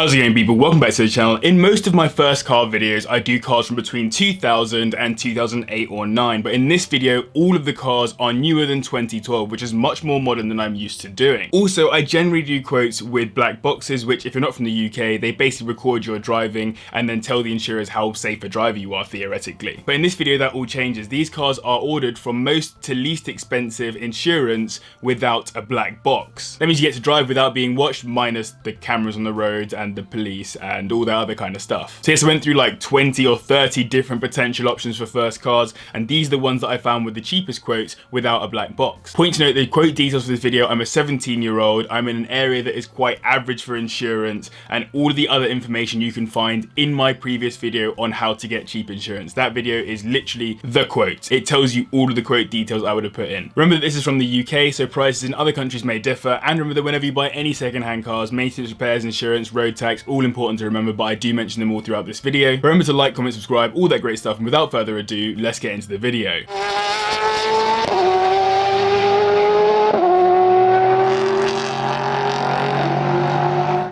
How's it going, people? Welcome back to the channel. In most of my first car videos, I do cars from between 2000 and 2008 or 9, but in this video, all of the cars are newer than 2012, which is much more modern than I'm used to doing. Also, I generally do quotes with black boxes, which if you're not from the UK, they basically record your driving and then tell the insurers how safe a driver you are, theoretically. But in this video, that all changes. These cars are ordered from most to least expensive insurance without a black box. That means you get to drive without being watched, minus the cameras on the road and the police and all that other kind of stuff. So yes, I went through like 20 or 30 different potential options for first cars, and these are the ones that I found with the cheapest quotes without a black box. Point to note, the quote details for this video, I'm a 17-year-old, I'm in an area that is quite average for insurance, and all of the other information you can find in my previous video on how to get cheap insurance. That video is literally the quote. It tells you all of the quote details I would have put in. Remember that this is from the UK, so prices in other countries may differ, and remember that whenever you buy any second-hand cars, maintenance, repairs, insurance, road tax, all important to remember, but I do mention them all throughout this video. Remember to like, comment, subscribe, all that great stuff, and without further ado, let's get into the video.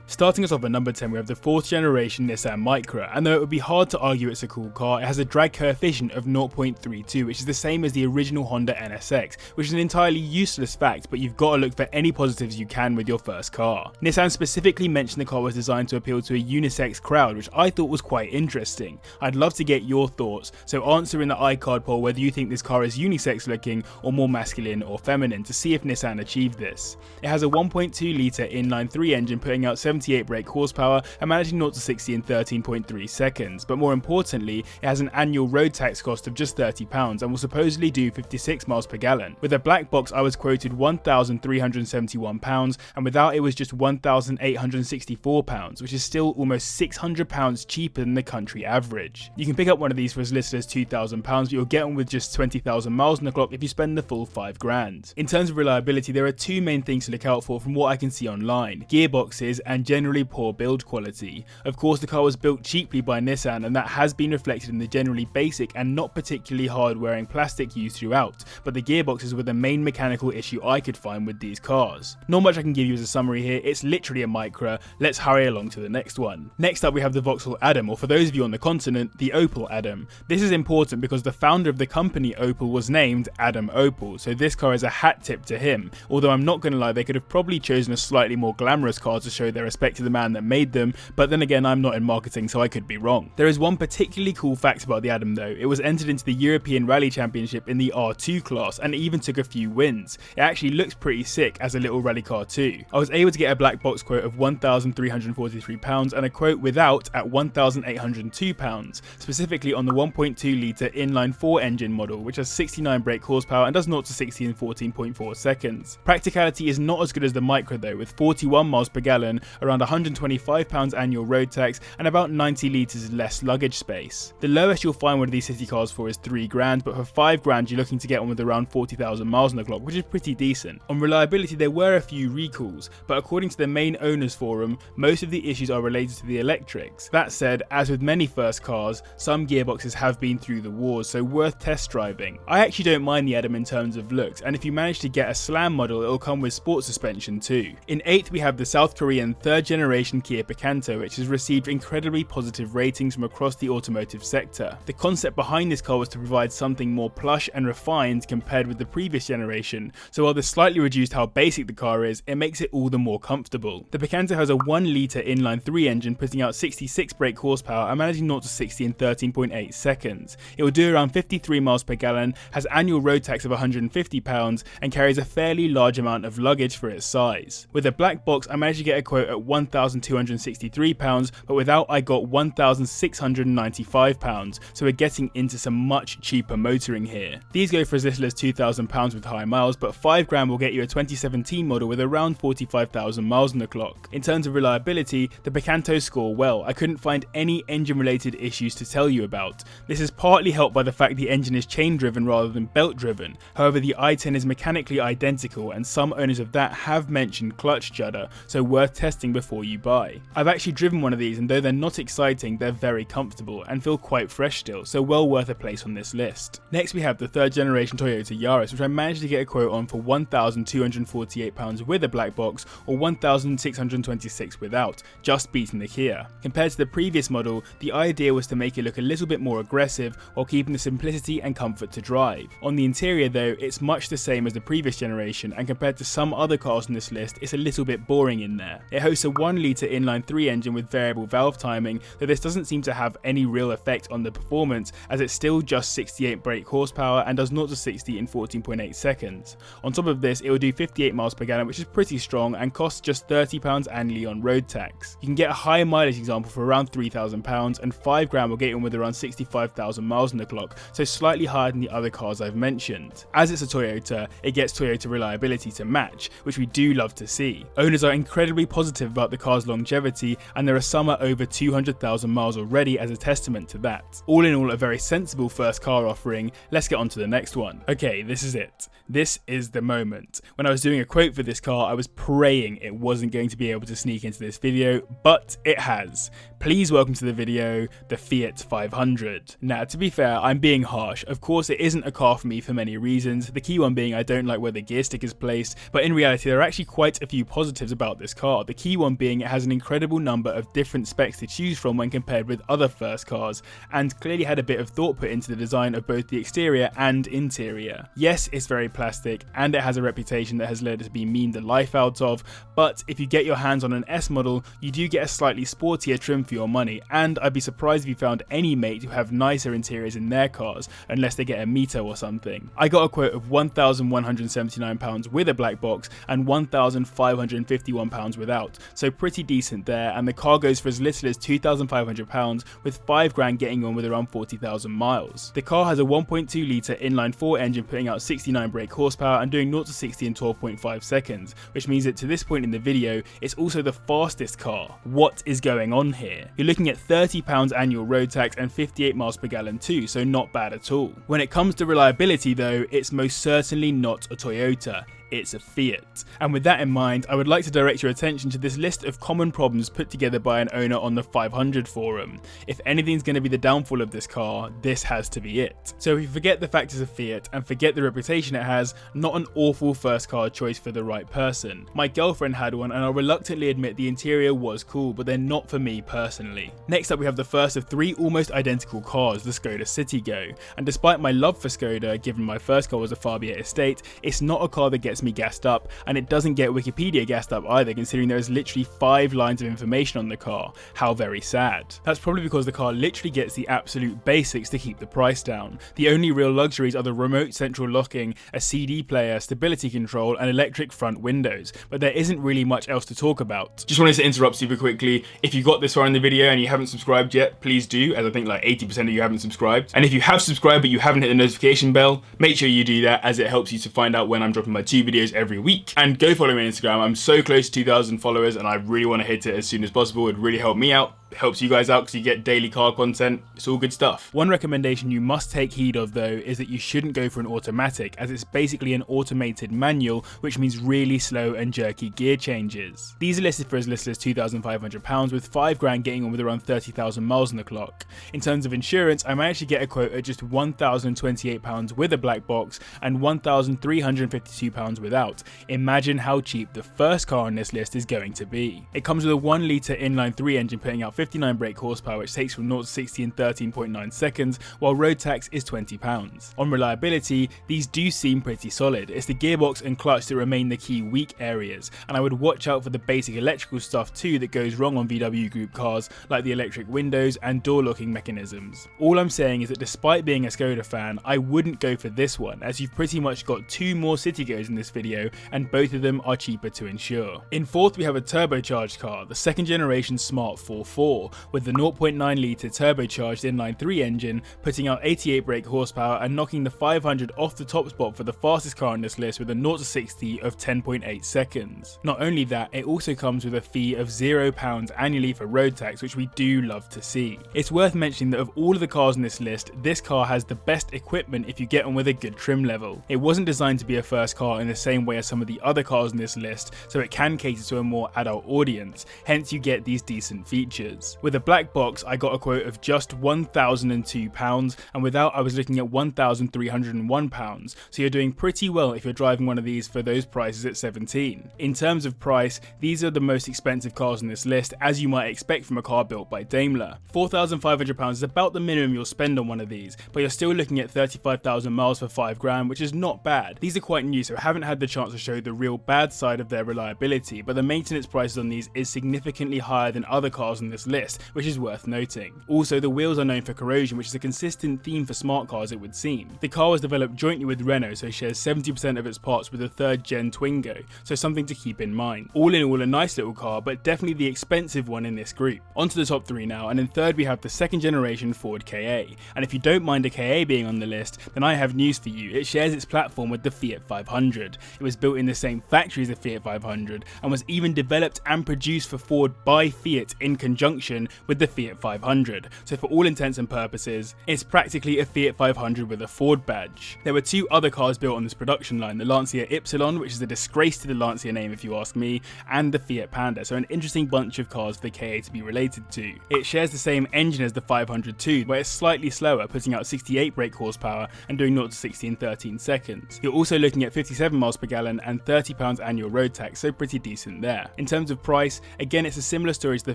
Starting us off at number 10, we have the 4th generation Nissan Micra, and though it would be hard to argue it's a cool car, it has a drag coefficient of 0.32, which is the same as the original Honda NSX, which is an entirely useless fact, but you've got to look for any positives you can with your first car. Nissan specifically mentioned the car was designed to appeal to a unisex crowd, which I thought was quite interesting. I'd love to get your thoughts, so answer in the iCard poll whether you think this car is unisex looking or more masculine or feminine to see if Nissan achieved this. It has a 1.2 litre inline-3 engine putting out 78 brake horsepower and managing 0 to 60 in 13.3 seconds, but more importantly, it has an annual road tax cost of just £30 and will supposedly do 56 miles per gallon. With a black box, I was quoted £1,371, and without it was just £1,864, which is still almost £600 cheaper than the country average. You can pick up one of these for as little as £2,000, but you'll get one with just 20,000 miles on the clock if you spend the full £5,000. In terms of reliability, there are two main things to look out for from what I can see online: gearboxes and generally poor build quality. Of course, the car was built cheaply by Nissan, and that has been reflected in the generally basic and not particularly hard wearing plastic used throughout, but the gearboxes were the main mechanical issue I could find with these cars. Not much I can give you as a summary here, it's literally a Micra. Let's hurry along to the next one. Next up, we have the Vauxhall Adam, or for those of you on the continent, the Opel Adam. This is important because the founder of the company Opel was named Adam Opel, so this car is a hat tip to him, although I'm not going to lie, they could have probably chosen a slightly more glamorous car to show their respect to the man that made them, but then again, I'm not in marketing, so I could be wrong. There is one particularly cool fact about the Adam though. It was entered into the European Rally Championship in the R2 class and even took a few wins. It actually looks pretty sick as a little rally car too. I was able to get a black box quote of £1,343 and a quote without at £1,802, specifically on the 1.2 litre inline-4 engine model, which has 69 brake horsepower and does 0 to 60 in 14.4 seconds. Practicality is not as good as the Micra though, with 41 miles per gallon, around £125 annual road tax, and about 90 litres less luggage space. The lowest you'll find one of these city cars for is £3,000, but for £5,000 you're looking to get one with around 40,000 miles on the clock, which is pretty decent. On reliability, there were a few recalls, but according to the main owners forum, most of the issues are related to the electrics. That said, as with many first cars, some gearboxes have been through the wars, so worth test driving. I actually don't mind the Adam in terms of looks, and if you manage to get a slam model, it'll come with sport suspension too. In 8th, we have the South Korean 3rd generation Kia Picanto, which has received incredibly positive ratings from across the automotive sector. The concept behind this car was to provide something more plush and refined compared with the previous generation, so while this slightly reduced how basic the car is, it makes it all the more comfortable. The Picanto has a 1 litre inline-3 engine putting out 66 brake horsepower and managing 0 to 60 in 13.8 seconds. It will do around 53 miles per gallon, has annual road tax of £150, and carries a fairly large amount of luggage for its size. With a black box, I managed to get a quote at £1,263, but without I got £1,695, so we're getting into some much cheaper motoring here. These go for as little as £2,000 with high miles, but £5,000 will get you a 2017 model with around 45,000 miles on the clock. In terms of reliability, the Picantos score well. I couldn't find any engine related issues to tell you about. This is partly helped by the fact the engine is chain driven rather than belt driven. However, the i10 is mechanically identical, and some owners of that have mentioned clutch judder, so worth testing before you buy. I've actually driven one of these, and though they're not exciting, they're very comfortable and feel quite fresh still, so well worth a place on this list. Next we have the 3rd generation Toyota Yaris, which I managed to get a quote on for £1,248 with a black box or £1,626 without, just beating the Kia. Compared to the previous model, the idea was to make it look a little bit more aggressive while keeping the simplicity and comfort to drive. On the interior though, it's much the same as the previous generation, and compared to some other cars on this list, it's a little bit boring in there. It hosts a 1 litre inline-3 engine with variable valve timing, though this doesn't seem to have any real effect on the performance, as it's still just 68 brake horsepower and does 0 to 60 in 14.8 seconds. On top of this, it will do 58 miles per gallon, which is pretty strong and costs just £30 annually on road tax. You can get a higher mileage example for around £3,000, and £5 will get in with around 65,000 miles on the clock, so slightly higher than the other cars I've mentioned. As it's a Toyota, it gets Toyota reliability to match, which we do love to see. Owners are incredibly positive about the car's longevity, and there are some at over 200,000 miles already as a testament to that. All in all, a very sensible first car offering. Let's get on to the next one. Okay, this is it. This is the moment. When I was doing a quote for this car, I was praying it wasn't going to be able to sneak into this video, but it has. Please welcome to the video, the Fiat 500. Now, to be fair, I'm being harsh. Of course, it isn't a car for me for many reasons, the key one being I don't like where the gear stick is placed, but in reality there are actually quite a few positives about this car, the key one being it has an incredible number of different specs to choose from when compared with other first cars, and clearly had a bit of thought put into the design of both the exterior and interior. Yes, it's very plastic, and it has a reputation that has led it to be memed the life out of, but if you get your hands on an S model, you do get a slightly sportier trim for your money, and I'd be surprised if you found any mate who have nicer interiors in their cars, unless they get a Mito or something. I got a quote of £1,179 with a black box and £1,551 without, so pretty decent there, and the car goes for as little as £2,500 with £5 getting on with around 40,000 miles. The car has a 1.2 litre inline-4 engine putting out 69 brake horsepower and doing 0 to 60 in 12.5 seconds, which means that to this point in the video, it's also the fastest car. What is going on here? You're looking at £30 annual road tax and 58 miles per gallon too, so not bad at all. When it comes to reliability though, it's most certainly not a Toyota. It's a Fiat. And with that in mind, I would like to direct your attention to this list of common problems put together by an owner on the 500 forum. If anything's going to be the downfall of this car, this has to be it. So if you forget the fact it's a Fiat and forget the reputation it has, not an awful first car choice for the right person. My girlfriend had one and I'll reluctantly admit the interior was cool, but they're not for me personally. Next up we have the first of 3 almost identical cars, the Skoda CitiGo. And despite my love for Skoda, given my first car was a Fiat estate, it's not a car that gets me gassed up, and it doesn't get Wikipedia gassed up either, considering there is literally 5 lines of information on the car. How very sad. That's probably because the car literally gets the absolute basics to keep the price down. The only real luxuries are the remote central locking, a CD player, stability control, and electric front windows, but there isn't really much else to talk about. Just wanted to interrupt super quickly. If you got this far in the video and you haven't subscribed yet, please do, as I think like 80% of you haven't subscribed. And if you have subscribed but you haven't hit the notification bell, make sure you do that, as it helps you to find out when I'm dropping my 2 videos every week. And go follow me on Instagram. I'm so close to 2,000 followers and I really want to hit it as soon as possible. It'd really help me out. It helps you guys out because you get daily car content. It's all good stuff. One recommendation you must take heed of though is that you shouldn't go for an automatic, as it's basically an automated manual, which means really slow and jerky gear changes. These are listed for as little as £2,500 with £5 getting on with around 30,000 miles on the clock. In terms of insurance, I managed to get a quote at just £1,028 with a black box and £1,352 without. Imagine how cheap the first car on this list is going to be. It comes with a 1 litre inline-3 engine putting out 59 brake horsepower, which takes from 0 to 60 in 13.9 seconds, while road tax is £20. On reliability, these do seem pretty solid. It's the gearbox and clutch that remain the key weak areas, and I would watch out for the basic electrical stuff too that goes wrong on VW Group cars, like the electric windows and door locking mechanisms. All I'm saying is that despite being a Skoda fan, I wouldn't go for this one, as you've pretty much got 2 more CitiGos in this video, and both of them are cheaper to insure. In fourth, we have a turbocharged car, the 2nd generation smart ForFour. ForFour with the 0.9 litre turbocharged inline-3 engine, putting out 88 brake horsepower and knocking the 500 off the top spot for the fastest car on this list with a 0 to 60 of 10.8 seconds. Not only that, it also comes with a fee of £0 annually for road tax, which we do love to see. It's worth mentioning that of all of the cars on this list, this car has the best equipment if you get on with a good trim level. It wasn't designed to be a first car in the same way as some of the other cars on this list, so it can cater to a more adult audience, hence you get these decent features. With a black box, I got a quote of just £1,002, and without I was looking at £1,301, so you're doing pretty well if you're driving one of these for those prices at 17. In terms of price, these are the most expensive cars on this list, as you might expect from a car built by Daimler. £4,500 is about the minimum you'll spend on one of these, but you're still looking at 35,000 miles for £5 which is not bad. These are quite new, so I haven't had the chance to show the real bad side of their reliability, but the maintenance prices on these is significantly higher than other cars on this list, which is worth noting. Also, the wheels are known for corrosion, which is a consistent theme for smart cars it would seem. The car was developed jointly with Renault, so it shares 70% of its parts with the 3rd gen Twingo, so something to keep in mind. All in all, a nice little car, but definitely the expensive one in this group. On to the top 3 now, and in 3rd we have the 2nd generation Ford Ka, and if you don't mind a Ka being on the list, then I have news for you. It shares its platform with the Fiat 500. It was built in the same factory as the Fiat 500 and was even developed and produced for Ford by Fiat in conjunction with the Fiat 500. So for all intents and purposes, it's practically a Fiat 500 with a Ford badge. There were 2 other cars built on this production line, the Lancia Ypsilon, which is a disgrace to the Lancia name if you ask me, and the Fiat Panda, so an interesting bunch of cars for the Ka to be related to. It shares the same engine as the 500 too, where it's slightly slower, putting out 68 brake horsepower and doing 0 to 60 in 13 seconds. You're also looking at 57 miles per gallon and £30 annual road tax, so pretty decent there. In terms of price, again it's a similar story to the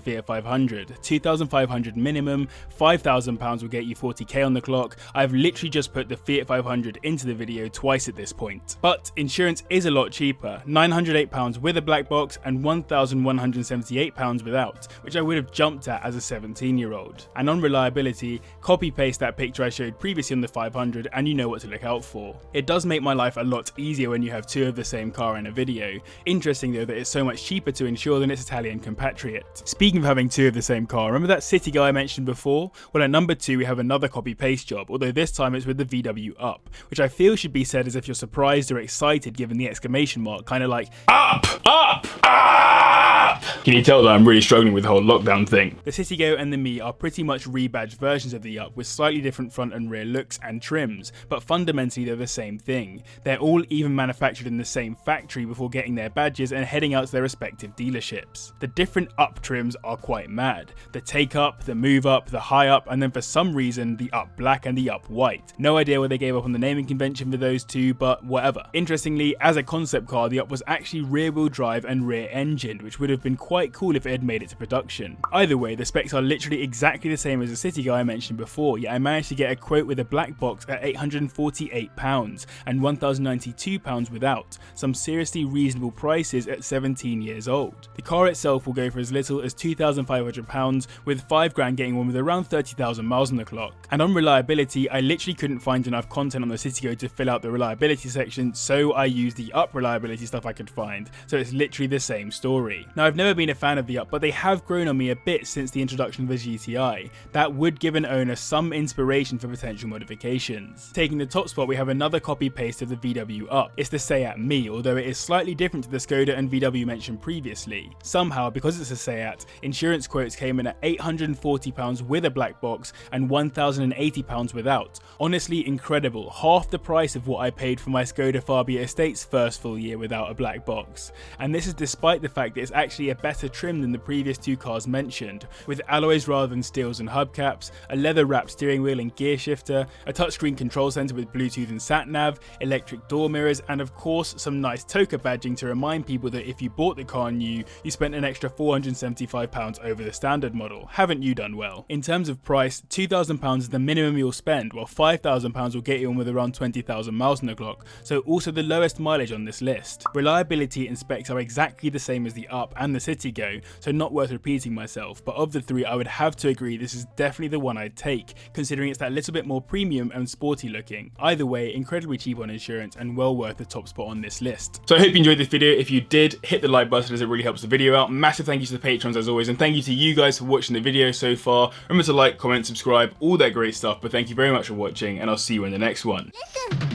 Fiat 500, £2,500 minimum, £5,000 will get you 40k on the clock. I've literally just put the Fiat 500 into the video twice at this point. But insurance is a lot cheaper, £908 with a black box and £1,178 without, which I would have jumped at as a 17-year-old. And on reliability, copy paste that picture I showed previously on the 500 and you know what to look out for. It does make my life a lot easier when you have 2 of the same car in a video. Interesting though that it's so much cheaper to insure than its Italian compatriot. Speaking of having 2 of the same car, remember that CitiGo I mentioned before? Well, at number 2 we have another copy paste job, although this time it's with the VW Up, which I feel should be said as if you're surprised or excited given the exclamation mark, kind of like up, up, up. Can you tell that I'm really struggling with the whole lockdown thing? The CitiGo and the Me are pretty much rebadged versions of the Up with slightly different front and rear looks and trims, but fundamentally they're the same thing. They're all even manufactured in the same factory before getting their badges and heading out to their respective dealerships. The different Up trims are quite mad. The Take Up, the Move Up, the High Up, and then for some reason the Up Black and the Up White. No idea where they gave up on the naming convention for those 2, but whatever. Interestingly, as a concept car, the Up was actually rear-wheel drive and rear-engined, which would have been quite cool if it had made it to production. Either way, the specs are literally exactly the same as the CitiGo I mentioned before, yet I managed to get a quote with a black box at £848 and £1,092 without, some seriously reasonable prices at 17 years old. The car itself will go for as little as £2,500, with £5,000 getting one with around 30,000 miles on the clock. And on reliability, I literally couldn't find enough content on the CitiGo to fill out the reliability section, so I used the Up reliability stuff I could find, so it's literally the same story. Now, I've never been a fan of the Up, but they have grown on me a bit since the introduction of the GTI. That would give an owner some inspiration for potential modifications. Taking the top spot, we have another copy-paste of the VW Up. It's the Seat Me, although it is slightly different to the Skoda and VW mentioned previously. Somehow, because it's a Seat, insurance quotes came in at £840 with a black box and £1,080 without. Honestly incredible, half the price of what I paid for my Skoda Fabia Estate's first full year without a black box. And this is despite the fact that it's actually a better trim than the previous 2 cars mentioned, with alloys rather than steels and hubcaps, a leather wrapped steering wheel and gear shifter, a touchscreen control center with Bluetooth and sat-nav, electric door mirrors, and of course some nice Toka badging to remind people that if you bought the car new, you spent an extra £475 over the standard model. Haven't you done well? In terms of price, £2,000 is the minimum you'll spend, while £5,000 will get you on with around 20,000 miles on the clock, so also the lowest mileage on this list. Reliability and specs are exactly the same as the Up and the CitiGo, so not worth repeating myself, but of the three I would have to agree this is definitely the one I'd take, considering it's that little bit more premium and sporty looking. Either way, incredibly cheap on insurance and well worth the top spot on this list. So I hope you enjoyed this video. If you did, hit the like button as it really helps the video out. Massive thank you to the patrons as always, and thank you to you guys for watching the video so far. Remember to like, comment, subscribe, all that great stuff, but thank you very much for watching, and I'll see you in the next one. Listen.